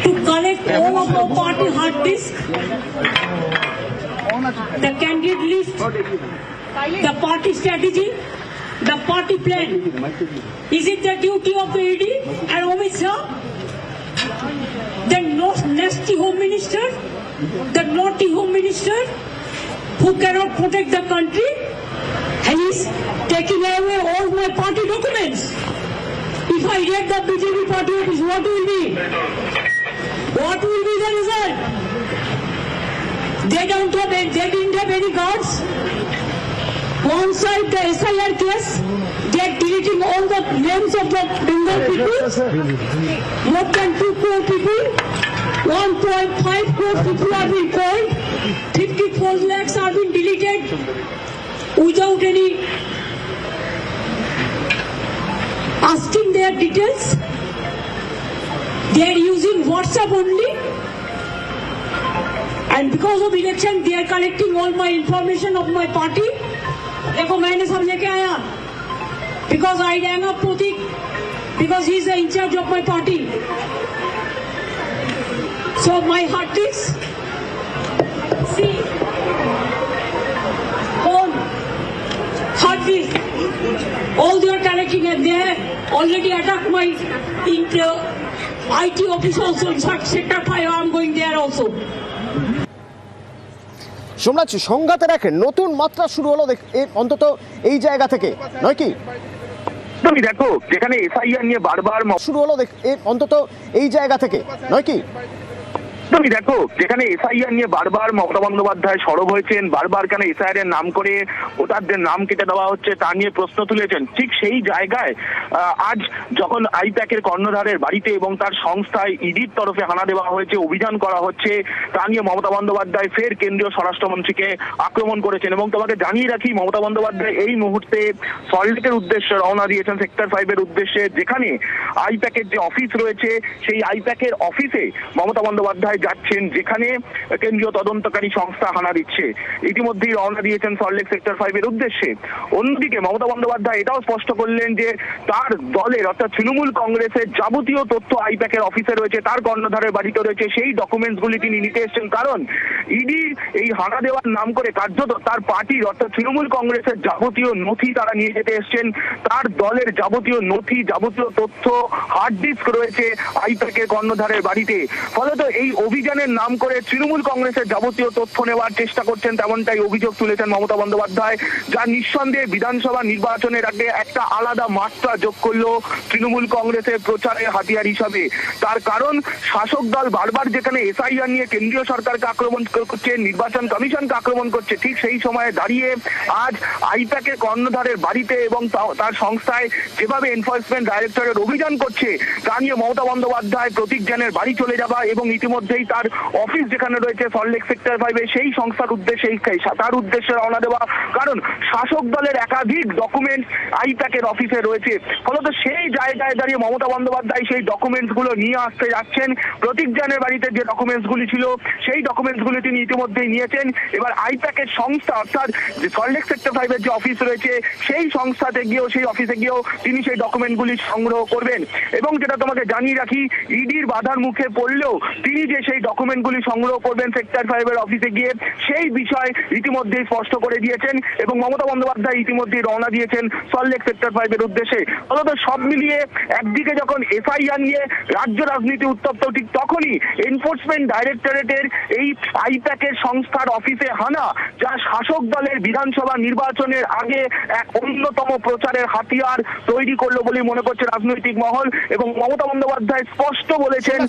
to collect all of our party hard disk, the candidate list, the party strategy, the party plan. Is it the duty of the ED and Amit Shah, the nasty home minister, the naughty home minister who cannot protect the country, and he's taking away all my party documents? If I get the BJP party office, what will be? What will be the result? They didn't have any guards. One side the SIR case, they are deleting all the names of the Bengal people. More than 2 crore people, 1.5 crore people are being called. 54 lakhs are being deleted without any asking their details. They are using WhatsApp only, and because of election they are collecting all my information of my party. देखो मैंने सब लेके आया, because I rang up Pratik, because he is the in charge of my party. So my hard disk, see, phone, hard disk, all they are collecting, and they have already attacked my IT office also. In fact, sector 5, I am going there also. Somnath, সংঘাতের এক নতুন মাত্রা শুরু হলো অন্তত এই জায়গা থেকে, নয় কি? তুমি দেখো যেখানে এসআইআর নিয়ে বারবার শুরু হলো অন্তত এই জায়গা থেকে, নয় কি? তুমি দেখো যেখানে এসআইআর নিয়ে বারবার মমতা বন্দ্যোপাধ্যায় সরব হয়েছেন, বারবার কেন এসআইআর এর নাম করে ভোটারদের নাম কেটে দেওয়া হচ্ছে তা নিয়ে প্রশ্ন তুলেছেন। ঠিক সেই জায়গায় আজ যখন আইপ্যাকের কর্ণধারের বাড়িতে এবং তার সংস্থায় ইডির তরফে হানা দেওয়া হয়েছে, অভিযান করা হচ্ছে, তা নিয়ে মমতা বন্দ্যোপাধ্যায় ফের কেন্দ্রীয় স্বরাষ্ট্রমন্ত্রীকে আক্রমণ করেছেন। এবং তোমাকে জানিয়ে রাখি, মমতা বন্দ্যোপাধ্যায় এই মুহূর্তে সল্টলেকের উদ্দেশ্যে রওনা দিয়েছেন, সেক্টর 5 এর উদ্দেশ্যে, যেখানে আইপ্যাকের যে অফিস রয়েছে সেই আইপ্যাকের অফিসে মমতা বন্দ্যোপাধ্যায় যাচ্ছেন, যেখানে কেন্দ্রীয় তদন্তকারী সংস্থা হানা দিচ্ছে। ইতিমধ্যেই রওনা দিয়েছেন সল্টলেক সেক্টর 5 এর উদ্দেশ্যে। অন্যদিকে মমতা বন্দ্যোপাধ্যায় এটাও স্পষ্ট করলেন যে তার দলের অর্থাৎ তৃণমূল কংগ্রেসের যাবতীয় তথ্য আইপ্যাকের অফিসে রয়েছে, তার কর্ণধারের বাড়িতে রয়েছে, সেই ডকুমেন্টসগুলি তিনি নিতে এসেছেন। কারণ ইডি এই হানা দেওয়ার নাম করে কার্যত তার পার্টির অর্থাৎ তৃণমূল কংগ্রেসের যাবতীয় নথি তারা নিয়ে যেতে এসেছেন। তার দলের যাবতীয় নথি, যাবতীয় তথ্য, হার্ড ডিস্ক রয়েছে আইপ্যাকের কর্ণধারের বাড়িতে। ফলত এই অভিযানের নাম করে তৃণমূল কংগ্রেসের যাবতীয় তথ্য নেওয়ার চেষ্টা করছেন, তেমনটাই অভিযোগ তুলেছেন মমতা বন্দ্যোপাধ্যায়, যা নিঃসন্দেহে বিধানসভা নির্বাচনের আগে একটা আলাদা মাত্রা যোগ করলো তৃণমূল কংগ্রেসের প্রচারের হাতিয়ার হিসাবে। তার কারণ শাসক দল বারবার যেখানে এসআইআর নিয়ে কেন্দ্রীয় সরকারকে আক্রমণ করছে, নির্বাচন কমিশনকে আক্রমণ করছে, ঠিক সেই সময়ে দাঁড়িয়ে আজ আইপ্যাকের কর্ণধারের বাড়িতে এবং তার সংস্থায় যেভাবে এনফোর্সমেন্ট ডাইরেক্টরের অভিযান করছে, তা নিয়ে মমতা বন্দ্যোপাধ্যায় প্রতীক জ্ঞানের বাড়ি চলে যাওয়া এবং ইতিমধ্যেই তার অফিস যেখানে রয়েছে সল্টলেক সেক্টর 5 এ সেই সংস্থার উদ্দেশ্যে তার উদ্দেশ্যে রওনা দেওয়া। কারণ শাসক দলের একাধিক ডকুমেন্ট আইপ্যাকের অফিসে রয়েছে। ফলত সেই জায়গায় দাঁড়িয়ে মমতা বন্দ্যোপাধ্যায় সেই ডকুমেন্টস গুলো নিয়ে আসতে যাচ্ছেন। প্রতীক জ্ঞানের বাড়িতে যে ডকুমেন্টস গুলি ছিল সেই ডকুমেন্টস গুলি তিনি ইতিমধ্যেই নিয়েছেন। এবার আইপ্যাকের সংস্থা অর্থাৎ সল্টলেক সেক্টর 5 এর যে অফিস রয়েছে সেই সংস্থাতে গিয়েও, সেই অফিসে গিয়েও তিনি সেই ডকুমেন্ট গুলি সংগ্রহ করবেন। এবং যেটা তোমাকে জানিয়ে রাখি, ইডির বাধার মুখে পড়লেও তিনি যে সেই ডকুমেন্টগুলি সংগ্রহ করবেন সেক্টর 5 এর অফিসে গিয়ে, সেই বিষয় ইতিমধ্যেই স্পষ্ট করে দিয়েছেন এবং মমতা বন্দ্যোপাধ্যায় ইতিমধ্যেই রওনা দিয়েছেন সল্টলেক সেক্টর 5 এর উদ্দেশ্যে। অন্তত সব মিলিয়ে একদিকে যখন এসআইআর নিয়ে রাজ্য রাজনীতি উত্তপ্ত, ঠিক তখনই এনফোর্সমেন্ট ডাইরেক্টরেটের এই আইপ্যাকের সংস্থার অফিসে হানা, যা শাসক দলের বিধানসভা নির্বাচনের আগে এক অন্যতম প্রচারের হাতিয়ার তৈরি করলো বলে মনে করছে রাজনৈতিক মহল। এবং মমতা বন্দ্যোপাধ্যায় স্পষ্ট বলেছেন,